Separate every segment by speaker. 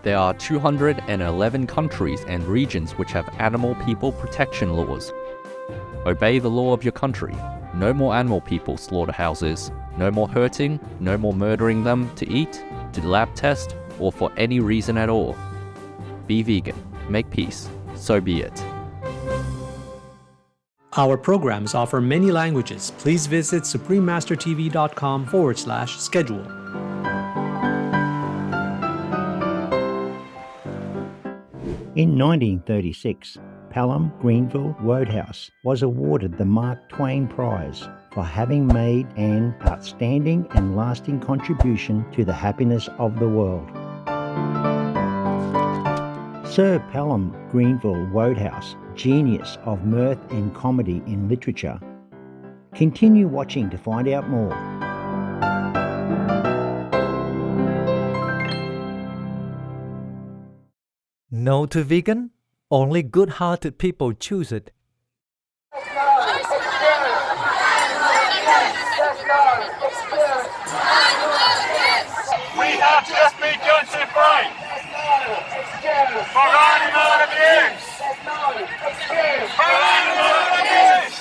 Speaker 1: There are 211 countries and regions which have animal people protection laws. Obey the law of your country. No more animal people slaughterhouses. No more hurting, no more murdering them to eat, to lab test, or for any reason at all. Be vegan. Make peace. So be it.
Speaker 2: Our programs offer many languages. Please visit suprememastertv.com/schedule.
Speaker 3: In 1936, Pelham, Grenville, Wodehouse was awarded the Mark Twain Prize for having made an outstanding and lasting contribution to the happiness of the world. Sir Pelham Grenville Wodehouse, genius of mirth and comedy in literature. Continue watching to find out more.
Speaker 4: No to vegan? Only good-hearted people choose it.
Speaker 5: We have just begun to fight for animal abuse. For animal abuse.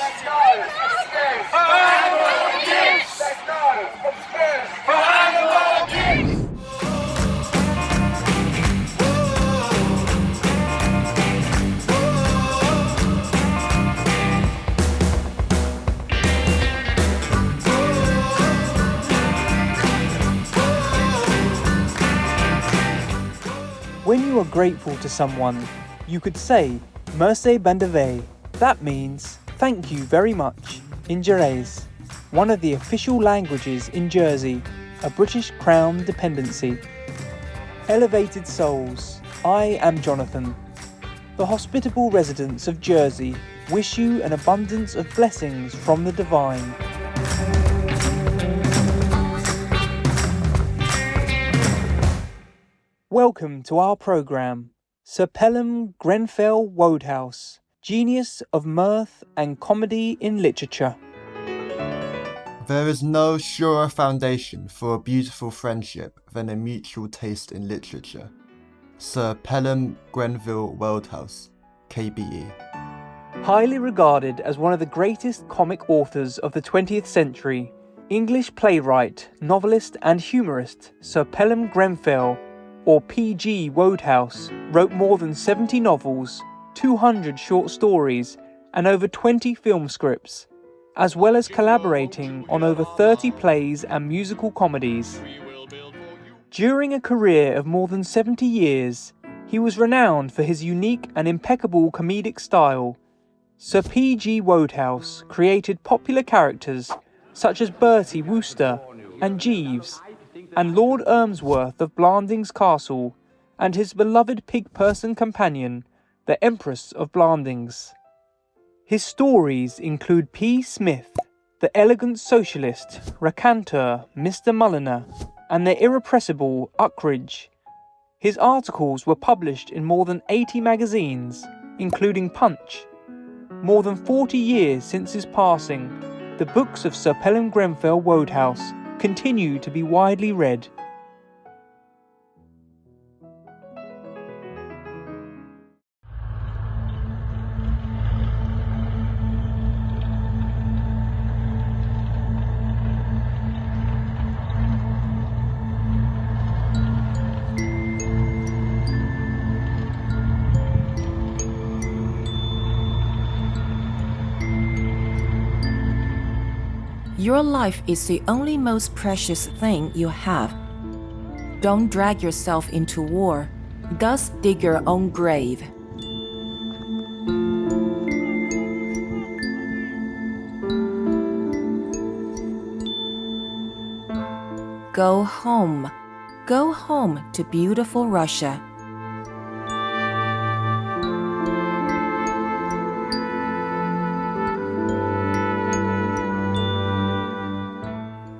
Speaker 5: For animal abuse. For animal abuse.
Speaker 6: When you are grateful to someone, you could say, Merci bandave. That means, thank you very much, in Jerez, one of the official languages in Jersey, a British Crown dependency. Elevated souls, I am Jonathan. The hospitable residents of Jersey wish you an abundance of blessings from the divine. Welcome to our programme, Sir Pelham Grenville Wodehouse, genius of mirth and comedy in literature.
Speaker 7: There is no surer foundation for a beautiful friendship than a mutual taste in literature. Sir Pelham Grenville Wodehouse, KBE.
Speaker 6: Highly regarded as one of the greatest comic authors of the 20th century, English playwright, novelist and humorist Sir Pelham Grenville, or P.G. Wodehouse, wrote more than 70 novels, 200 short stories, and over 20 film scripts, as well as collaborating on over 30 plays and musical comedies. During a career of more than 70 years, he was renowned for his unique and impeccable comedic style. Sir P.G. Wodehouse created popular characters such as Bertie Wooster and Jeeves, and Lord Ermsworth of Blandings Castle, and his beloved pig-person companion, the Empress of Blandings. His stories include P. Smith, the elegant socialist, raconteur Mr. Mulliner, and the irrepressible Uckridge. His articles were published in more than 80 magazines, including Punch. More than 40 years since his passing, the books of Sir Pelham Grenville Wodehouse continue to be widely read.
Speaker 8: Your life is the only most precious thing you have. Don't drag yourself into war, thus dig your own grave. Go home. Go home to beautiful Russia.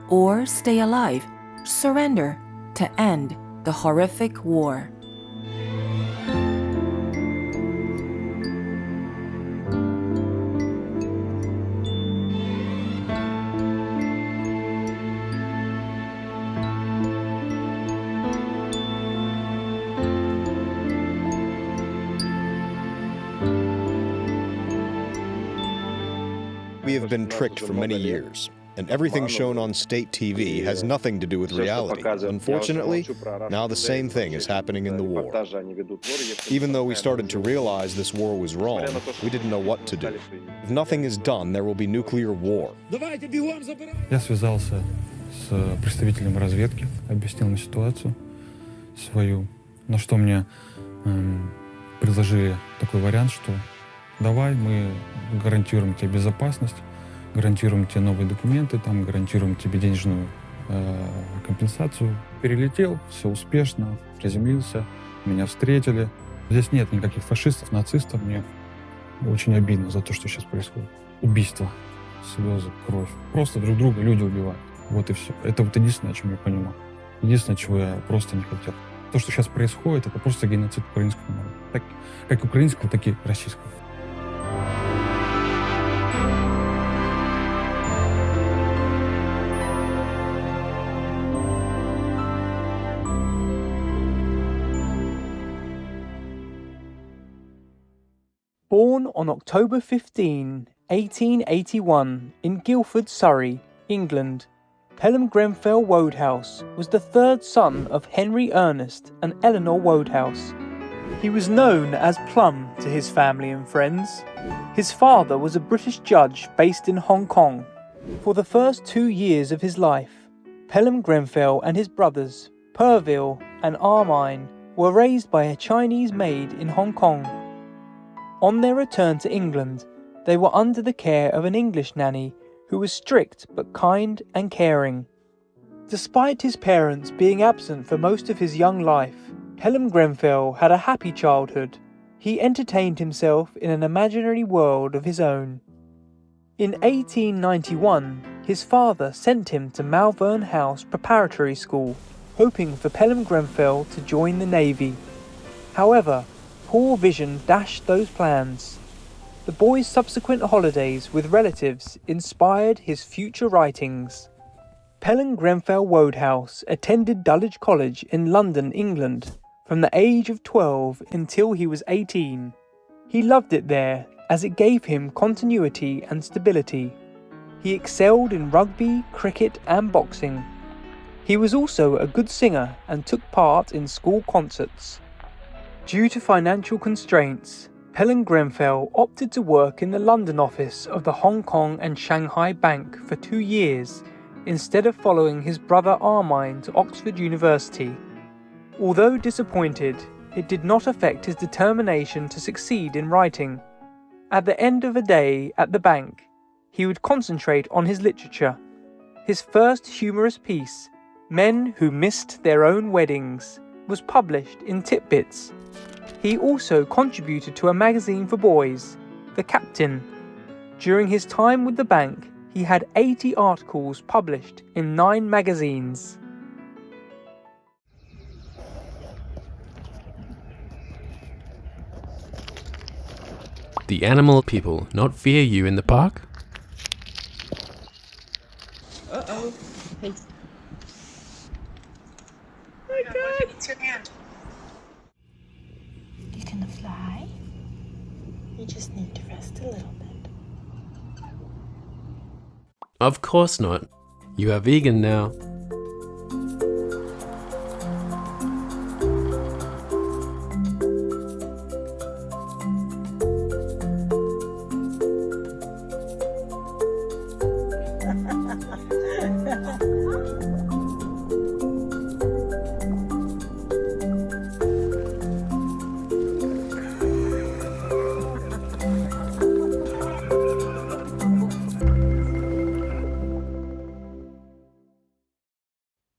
Speaker 8: Or stay alive, surrender to end the horrific war.
Speaker 9: have been tricked for many years, and everything shown on state TV has nothing to do with reality. Unfortunately, now the same thing is happening in the war. Even though we started to realize this war was wrong, we didn't know what to do. If nothing is done, there will be nuclear war.
Speaker 10: Я связался с представителем разведки, объяснил ему ситуацию свою, на что мне предложили такой вариант, что давай мы гарантируем тебе безопасность, гарантируем тебе новые документы, там, гарантируем тебе денежную компенсацию. Перелетел, все успешно, приземлился, меня встретили. Здесь нет никаких фашистов, нацистов, мне очень обидно за то, что сейчас происходит. Убийство, слезы, кровь. Просто друг друга люди убивают. Вот и все. Это вот единственное, о чем я понимаю. Единственное, чего я просто не хотел. То, что сейчас происходит, это просто геноцид украинского народа. Так, как украинского, так и российского.
Speaker 6: Born on October 15, 1881 in Guildford, Surrey, England, Pelham Grenville Wodehouse was the third son of Henry Ernest and Eleanor Wodehouse. He was known as Plum to his family and friends. His father was a British judge based in Hong Kong. For the first 2 years of his life, Pelham Grenville and his brothers, Purville and Armine, were raised by a Chinese maid in Hong Kong. On their return to England, they were under the care of an English nanny who was strict but kind and caring. Despite his parents being absent for most of his young life, Pelham Grenville had a happy childhood. He entertained himself in an imaginary world of his own. In 1891, his father sent him to Malvern House Preparatory School, hoping for Pelham Grenville to join the Navy. However, poor vision dashed those plans. The boy's subsequent holidays with relatives inspired his future writings. Pelham Grenville Wodehouse attended Dulwich College in London, England, from the age of 12 until he was 18. He loved it there as it gave him continuity and stability. He excelled in rugby, cricket and boxing. He was also a good singer and took part in school concerts. Due to financial constraints, Pelham Grenville opted to work in the London office of the Hong Kong and Shanghai Bank for 2 years instead of following his brother Armine to Oxford University. Although disappointed, it did not affect his determination to succeed in writing. At the end of a day at the bank, he would concentrate on his literature. His first humorous piece, Men Who Missed Their Own Weddings, was published in Tit-Bits. He also contributed to a magazine for boys, The Captain. During his time with the bank, he had 80 articles published in 9 magazines.
Speaker 11: The animal people not fear you in the park?
Speaker 12: Uh-oh. Hey.
Speaker 13: Oh my God. It's your hand.
Speaker 12: You gonna fly? You just need to rest a little bit.
Speaker 11: Of course not. You are vegan now.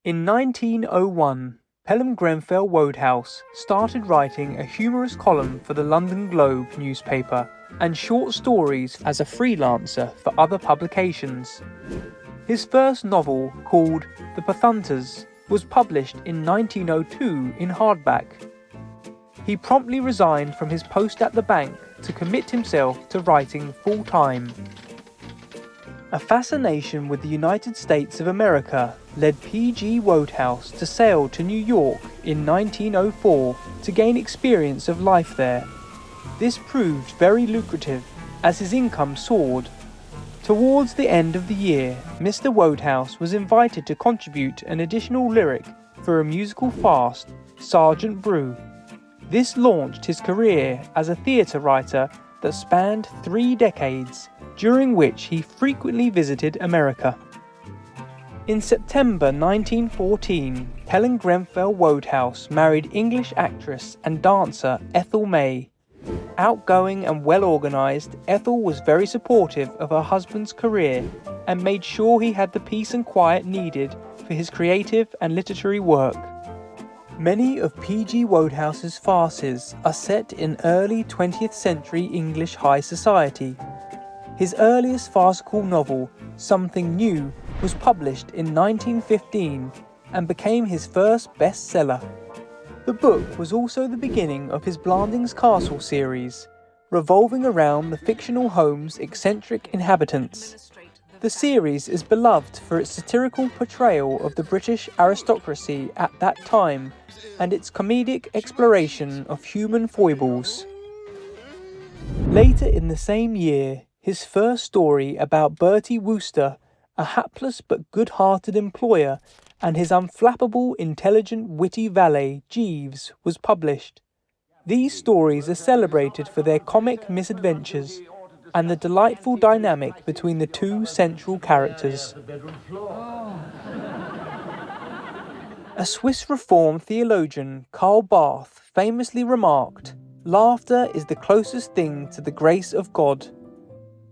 Speaker 6: In 1901, Pelham Grenville Wodehouse started writing a humorous column for the London Globe newspaper and short stories as a freelancer for other publications. His first novel, called The Pathunters, was published in 1902 in hardback. He promptly resigned from his post at the bank to commit himself to writing full-time. A fascination with the United States of America led P.G. Wodehouse to sail to New York in 1904 to gain experience of life there. This proved very lucrative as his income soared. Towards the end of the year, Mr. Wodehouse was invited to contribute an additional lyric for a musical fast, Sergeant Brew. This launched his career as a theatre writer that spanned 3 decades, during which he frequently visited America. In September 1914, Pelham Grenville Wodehouse married English actress and dancer Ethel May. Outgoing and well-organised, Ethel was very supportive of her husband's career and made sure he had the peace and quiet needed for his creative and literary work. Many of P.G. Wodehouse's farces are set in early 20th century English high society. His earliest farcical novel, Something New, was published in 1915 and became his first bestseller. The book was also the beginning of his Blandings Castle series, revolving around the fictional home's eccentric inhabitants. The series is beloved for its satirical portrayal of the British aristocracy at that time and its comedic exploration of human foibles. Later in the same year, his first story about Bertie Wooster, a hapless but good-hearted employer, and his unflappable, intelligent, witty valet, Jeeves, was published. These stories are celebrated for their comic misadventures and the delightful dynamic between the two central characters. A Swiss Reformed theologian, Karl Barth, famously remarked, "Laughter is the closest thing to the grace of God."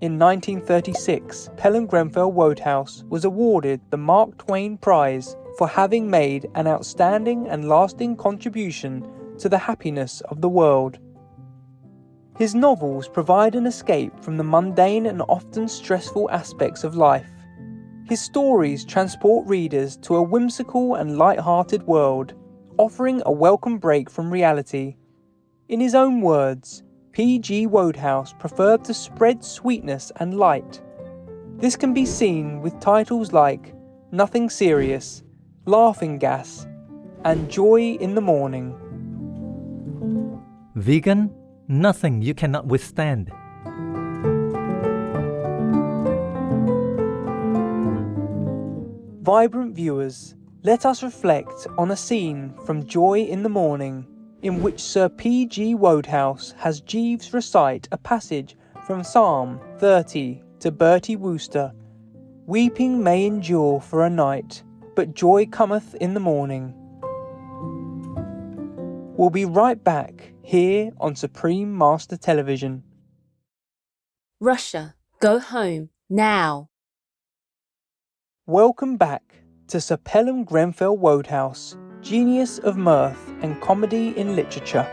Speaker 6: In 1936, Pelham Grenville Wodehouse was awarded the Mark Twain Prize for having made an outstanding and lasting contribution to the happiness of the world. His novels provide an escape from the mundane and often stressful aspects of life. His stories transport readers to a whimsical and light-hearted world, offering a welcome break from reality. In his own words, P.G. Wodehouse preferred to spread sweetness and light. This can be seen with titles like Nothing Serious, Laughing Gas, and Joy in the Morning.
Speaker 4: Vegan, nothing you cannot withstand.
Speaker 6: Vibrant viewers, let us reflect on a scene from Joy in the Morning, in which Sir P.G. Wodehouse has Jeeves recite a passage from Psalm 30 to Bertie Wooster. Weeping may endure for a night, but joy cometh in the morning. We'll be right back here on Supreme Master Television.
Speaker 14: Russia, go home, now.
Speaker 6: Welcome back to Sir Pelham Grenville Wodehouse, genius of mirth and comedy in literature.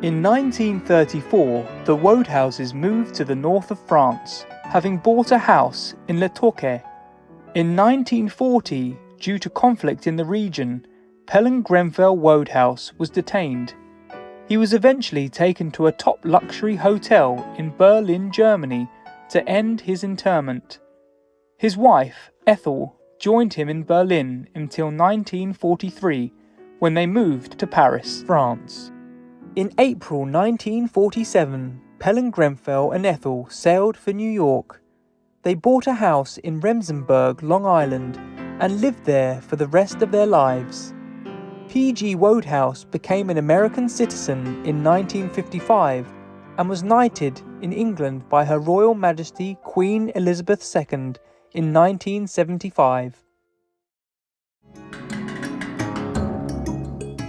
Speaker 6: In 1934, the Wodehouses moved to the north of France, having bought a house in Le Touquet. In 1940, due to conflict in the region, Pelham Grenville Wodehouse was detained. He was eventually taken to a top luxury hotel in Berlin, Germany, to end his internment. His wife, Ethel, joined him in Berlin until 1943, when they moved to Paris, France. In April 1947, Pelham Grenville and Ethel sailed for New York. They bought a house in Remsenburg, Long Island, and lived there for the rest of their lives. P.G. Wodehouse became an American citizen in 1955 and was knighted in England by Her Royal Majesty Queen Elizabeth II in 1975.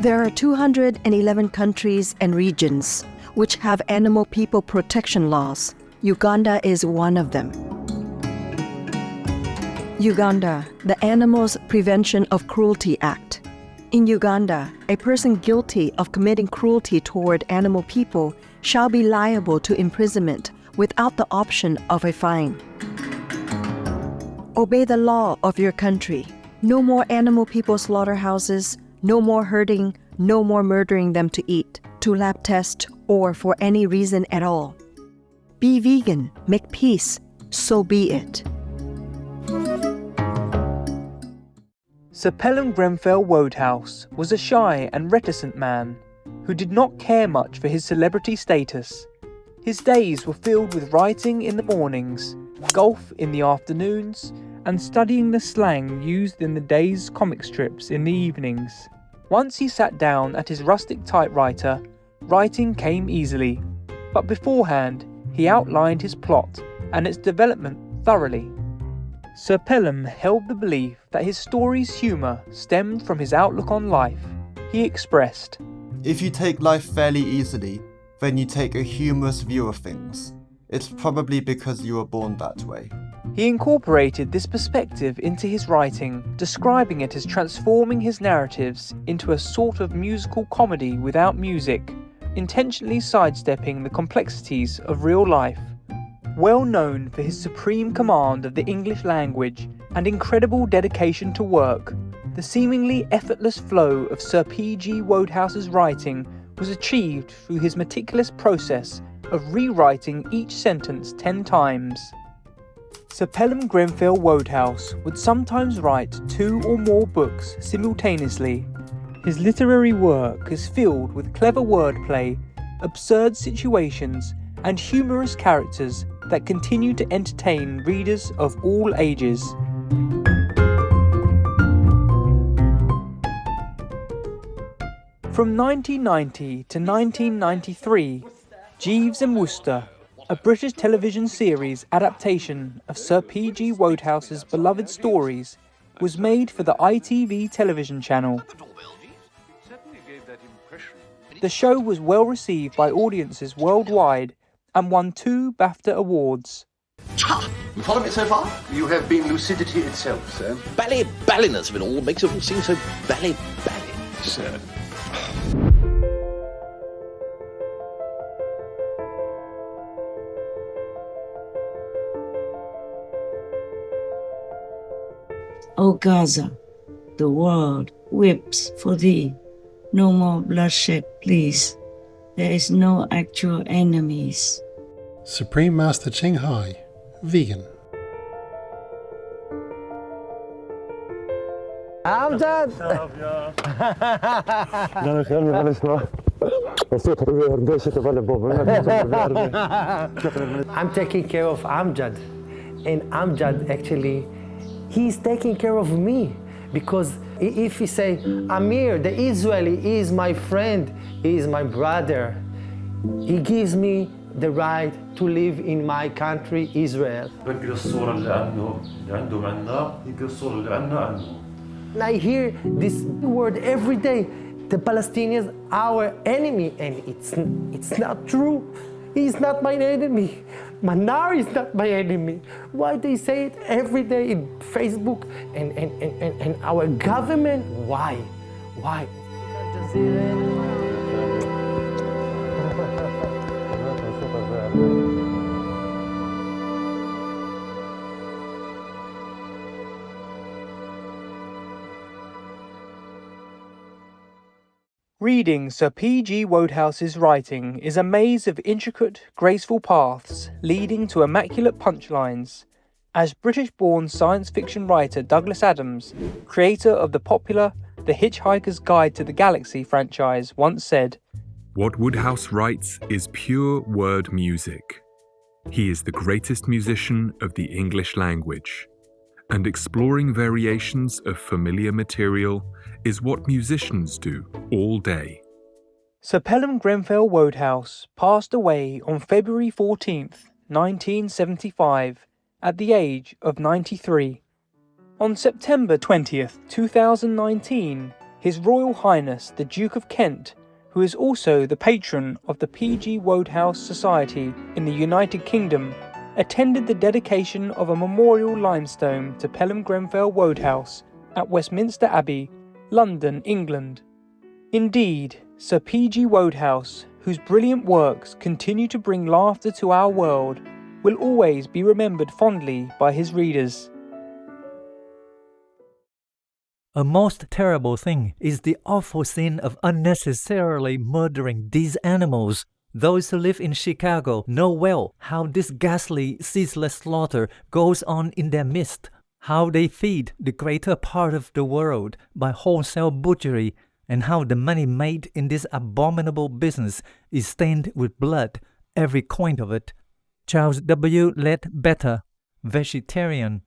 Speaker 15: There are 211 countries and regions which have animal people protection laws. Uganda is one of them. Uganda, the Animals Prevention of Cruelty Act. In Uganda, a person guilty of committing cruelty toward animal people shall be liable to imprisonment without the option of a fine. Obey the law of your country. No more animal people slaughterhouses, no more hurting, no more murdering them to eat, to lab test, or for any reason at all. Be vegan, make peace, so be it.
Speaker 6: Sir Pelham Grenville Wodehouse was a shy and reticent man. who did not care much for his celebrity status. His days were filled with writing in the mornings, golf in the afternoons, and studying the slang used in the day's comic strips in the evenings. Once he sat down at his rustic typewriter, writing came easily, but beforehand he outlined his plot and its development thoroughly. Sir Pelham held the belief that his story's humour stemmed from his outlook on life. He expressed,
Speaker 7: "If you take life fairly easily, then you take a humorous view of things. It's probably because you were born that way."
Speaker 6: He incorporated this perspective into his writing, describing it as transforming his narratives into a sort of musical comedy without music, intentionally sidestepping the complexities of real life. Well known for his supreme command of the English language and incredible dedication to work, the seemingly effortless flow of Sir P.G. Wodehouse's writing was achieved through his meticulous process of rewriting each sentence 10 times. Sir Pelham Grenville Wodehouse would sometimes write 2 or more books simultaneously. His literary work is filled with clever wordplay, absurd situations, and humorous characters that continue to entertain readers of all ages. From 1990 to 1993, Jeeves and Wooster, a British television series adaptation of Sir P.G. Wodehouse's beloved stories, was made for the ITV television channel. The show was well received by audiences worldwide and won 2 BAFTA awards.
Speaker 16: You follow me so far? You have been lucidity itself, sir. Balliness of it all makes it all seem so bally, sir.
Speaker 17: O Gaza, the world weeps for thee. No more bloodshed, please. There is no actual enemies.
Speaker 18: Supreme Master Ching Hai, vegan.
Speaker 19: Amjad! I'm taking care of Amjad, and Amjad actually, he's taking care of me, because if he say, Amir, the Israeli is my friend, he is my brother, he gives me the right to live in my country, Israel. And I hear this word every day, the Palestinians are our enemy, and it's not true. He's not my enemy. Manar is not my enemy. Why they say it every day in Facebook and our government? Why? Why?
Speaker 6: Reading Sir P.G. Wodehouse's writing is a maze of intricate, graceful paths leading to immaculate punchlines. As British-born science fiction writer Douglas Adams, creator of the popular The Hitchhiker's Guide to the Galaxy franchise, once said,
Speaker 20: "What Wodehouse writes is pure word music. He is the greatest musician of the English language, and exploring variations of familiar material is what musicians do all day."
Speaker 6: Sir Pelham Grenville Wodehouse passed away on February 14th, 1975, at the age of 93. On September 20th, 2019, His Royal Highness the Duke of Kent, who is also the patron of the P.G. Wodehouse Society in the United Kingdom, attended the dedication of a memorial limestone to Pelham Grenville Wodehouse at Westminster Abbey, London, England. Indeed, Sir P.G. Wodehouse, whose brilliant works continue to bring laughter to our world, will always be remembered fondly by his readers.
Speaker 4: A most terrible thing is the awful sin of unnecessarily murdering these animals. Those who live in Chicago know well how this ghastly, ceaseless slaughter goes on in their midst, how they feed the greater part of the world by wholesale butchery, and how the money made in this abominable business is stained with blood, every coin of it. Charles W. Ledbetter, vegetarian.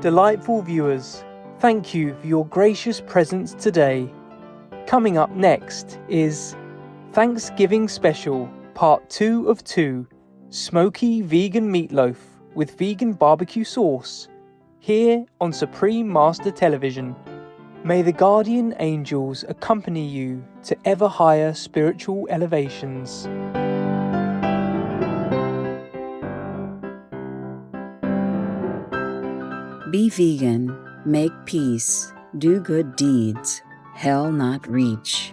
Speaker 6: Delightful viewers, thank you for your gracious presence today. Coming up next is Thanksgiving Special, Part 2 of 2, Smoky Vegan Meatloaf with Vegan Barbecue Sauce, here on Supreme Master Television. May the guardian angels accompany you to ever higher spiritual elevations.
Speaker 21: Be vegan, make peace, do good deeds, hell not reach.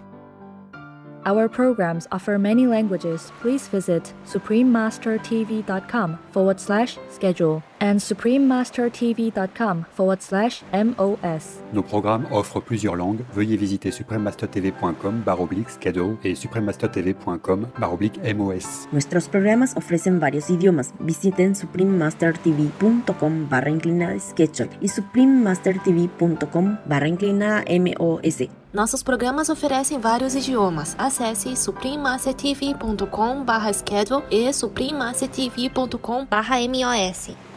Speaker 22: Our programs offer many languages. Please visit suprememastertv.com/schedule and suprememastertv.com/MOS.
Speaker 23: Nos programmes offrent plusieurs langues. Veuillez visiter suprememastertv.com/schedule et suprememastertv.com/MOS.
Speaker 24: Nuestros programas ofrecen varios idiomas. Visiten suprememastertv.com/schedule y suprememastertv.com/MOS.
Speaker 12: Nossos programas oferecem vários idiomas. Acesse suprememastertv.com/schedule e suprememastertv.com/MOS.